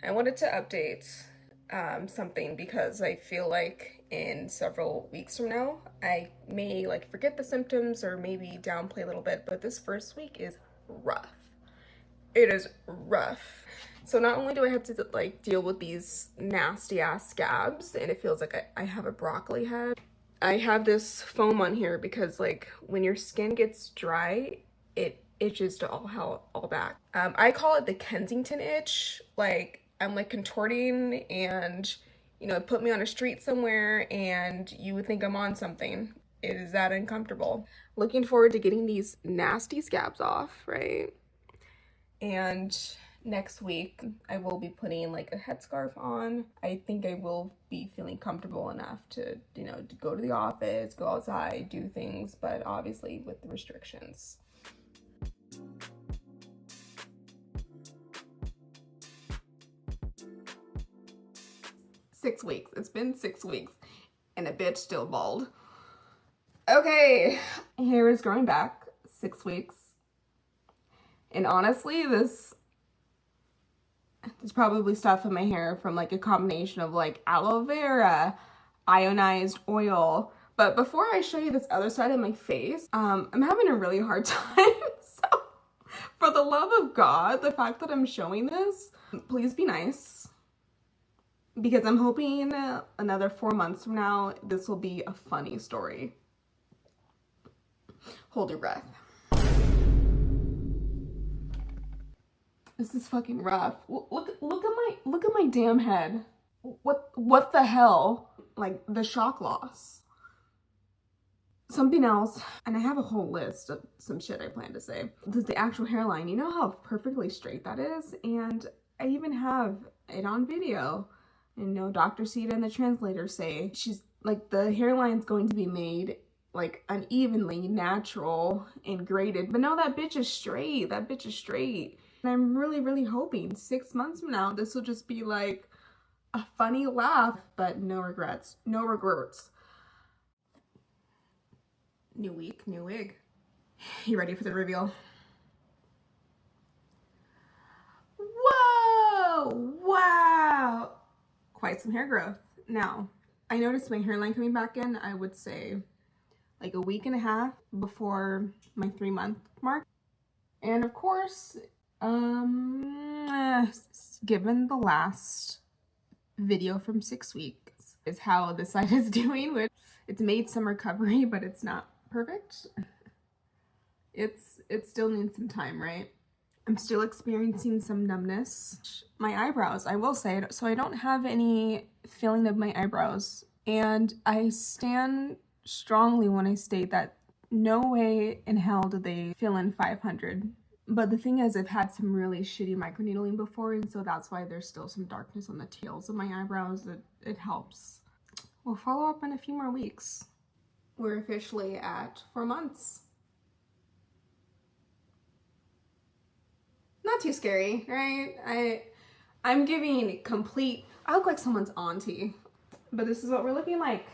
I wanted to update something because I feel like in several weeks from now, I may like forget the symptoms or maybe downplay a little bit, but this first week is rough. It is rough. So not only do I have to like deal with these nasty ass scabs and it feels like I have a broccoli head, I have this foam on here because like when your skin gets dry, it itches to all hell all back. I call it the Kensington itch. Like I'm like contorting and put me on a street somewhere and you would think I'm on something. It is that uncomfortable. Looking forward to getting these nasty scabs off, right? And next week I will be putting like a headscarf on. I think I will be feeling comfortable enough to, to go to the office, go outside, do things, but obviously with the restrictions. It's been 6 weeks and a bitch still bald. Okay, hair is growing back 6 weeks. And honestly, there's probably stuff in my hair from like a combination of like aloe vera, ionized oil. But before I show you this other side of my face, I'm having a really hard time. So for the love of God, the fact that I'm showing this, please be nice. Because I'm hoping another 4 months from now, this will be a funny story. Hold your breath. This is fucking rough. Look at my damn head. What the hell? Like the shock loss. Something else, and I have a whole list of some shit I plan to say. This is the actual hairline. You know how perfectly straight that is? And I even have it on video. And Dr. Sita and the translator say she's like the hairline's going to be made like unevenly natural and graded. But no, that bitch is straight. That bitch is straight. And I'm really, really hoping 6 months from now, this will just be like a funny laugh, but no regrets. No regrets. New week, new wig. You ready for the reveal? Whoa! Wow! Quite some hair growth. Now, I noticed my hairline coming back in, I would say like a week and a half before my 3-month mark. And of course, given the last video from 6 weeks is how this side is doing, which it's made some recovery, but it's not perfect. It still needs some time, right? I'm still experiencing some numbness. My eyebrows, I will say, so I don't have any feeling of my eyebrows. And I stand strongly when I state that no way in hell do they fill in 500. But the thing is, I've had some really shitty microneedling before, and so that's why there's still some darkness on the tails of my eyebrows. It helps. We'll follow up in a few more weeks. We're officially at 4 months. Not too scary, right? I'm giving complete, I look like someone's auntie, but this is what we're looking like.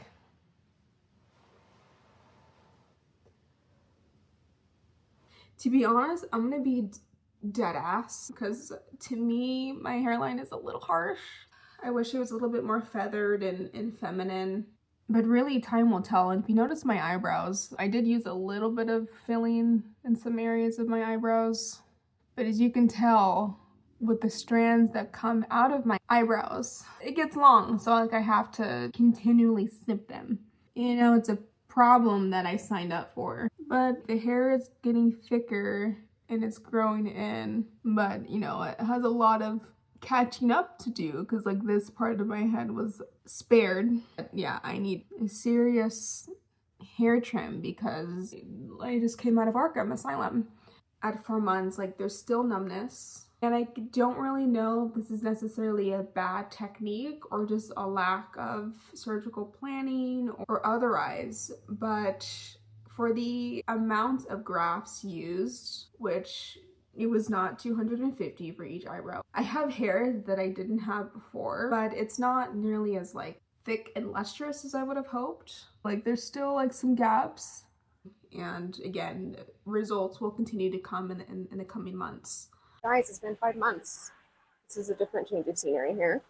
To be honest, I'm gonna be dead ass because to me, my hairline is a little harsh. I wish it was a little bit more feathered and feminine, but really time will tell. And if you notice my eyebrows, I did use a little bit of filling in some areas of my eyebrows. But as you can tell, with the strands that come out of my eyebrows, it gets long. So like I have to continually snip them. It's a problem that I signed up for. But the hair is getting thicker and it's growing in. But it has a lot of catching up to do because like this part of my head was spared. But yeah, I need a serious hair trim because I just came out of Arkham Asylum. At 4 months, like there's still numbness. And I don't really know if this is necessarily a bad technique or just a lack of surgical planning or otherwise. But for the amount of grafts used, which it was not 250 for each eyebrow. I have hair that I didn't have before, but it's not nearly as like thick and lustrous as I would have hoped. Like there's still like some gaps. And again, results will continue to come in the coming months. Guys, it's been 5 months. This is a different change of scenery here.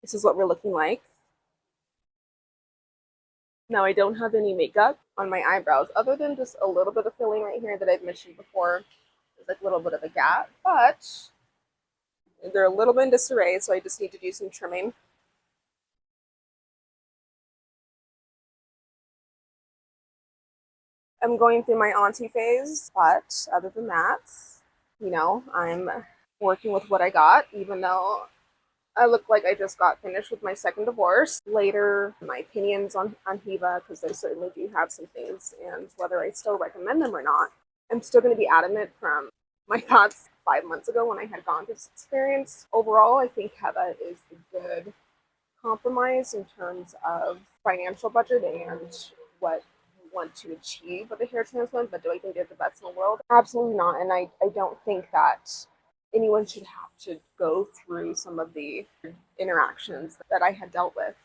This is what we're looking like. Now I don't have any makeup on my eyebrows other than just a little bit of filling right here that I've mentioned before. There's like a little bit of a gap, but they're a little bit in disarray, so I just need to do some trimming. I'm going through my auntie phase, but other than that, you know, I'm working with what I got, even though I look like I just got finished with my second divorce. Later, my opinions on Heva, because I certainly do have some things, and whether I still recommend them or not. I'm still going to be adamant from my thoughts 5 months ago when I had gone through this experience. Overall, I think Heva is a good compromise in terms of financial budget and what you want to achieve with a hair transplant, but do I think they're the best in the world? Absolutely not. And I don't think that anyone should have to go through some of the interactions that I had dealt with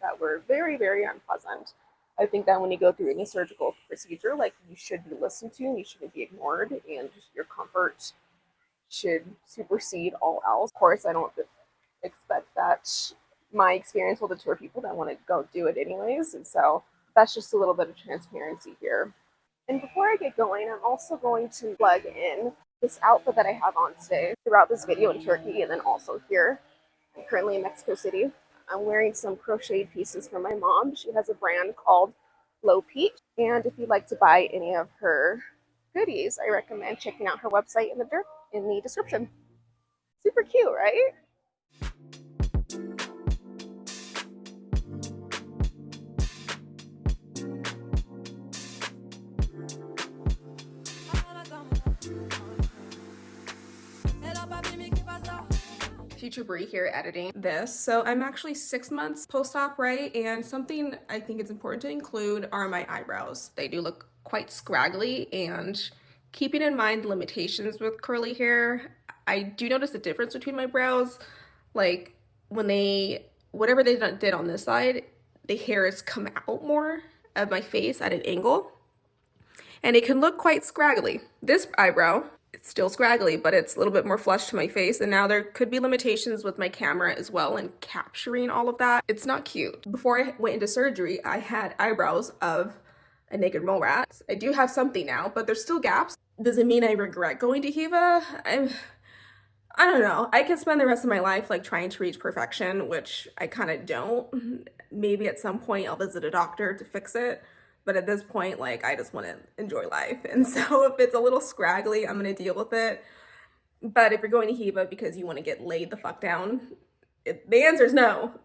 that were very, very unpleasant. I think that when you go through any surgical procedure, like, you should be listened to and you shouldn't be ignored, and your comfort should supersede all else. Of course, I don't expect that my experience will deter people that want to go do it anyways, and so that's just a little bit of transparency here. And before I get going, I'm also going to plug in this outfit that I have on today throughout this video in Turkey, and then also here. I'm currently in Mexico City. I'm wearing some crocheted pieces from my mom. She has a brand called Low Peach, and if you'd like to buy any of her goodies, I recommend checking out her website in the description. Super cute, right? Future Brie here editing this. So I'm actually 6 months post-op, right? And something I think it's important to include are my eyebrows. They do look quite scraggly, and keeping in mind limitations with curly hair, I do notice a difference between my brows. Like, when whatever they did on this side, the hairs come out more of my face at an angle, and it can look quite scraggly. This eyebrow, it's still scraggly, but it's a little bit more flush to my face, and now there could be limitations with my camera as well in capturing all of that. It's not cute. Before I went into surgery, I had eyebrows of a naked mole rat. I do have something now, but there's still gaps. Does it mean I regret going to Heva? I don't know. I could spend the rest of my life like trying to reach perfection, which I kind of don't. Maybe at some point I'll visit a doctor to fix it. But at this point, like, I just want to enjoy life. And so if it's a little scraggly, I'm going to deal with it. But if you're going to Heva because you want to get laid the fuck down, the answer is no.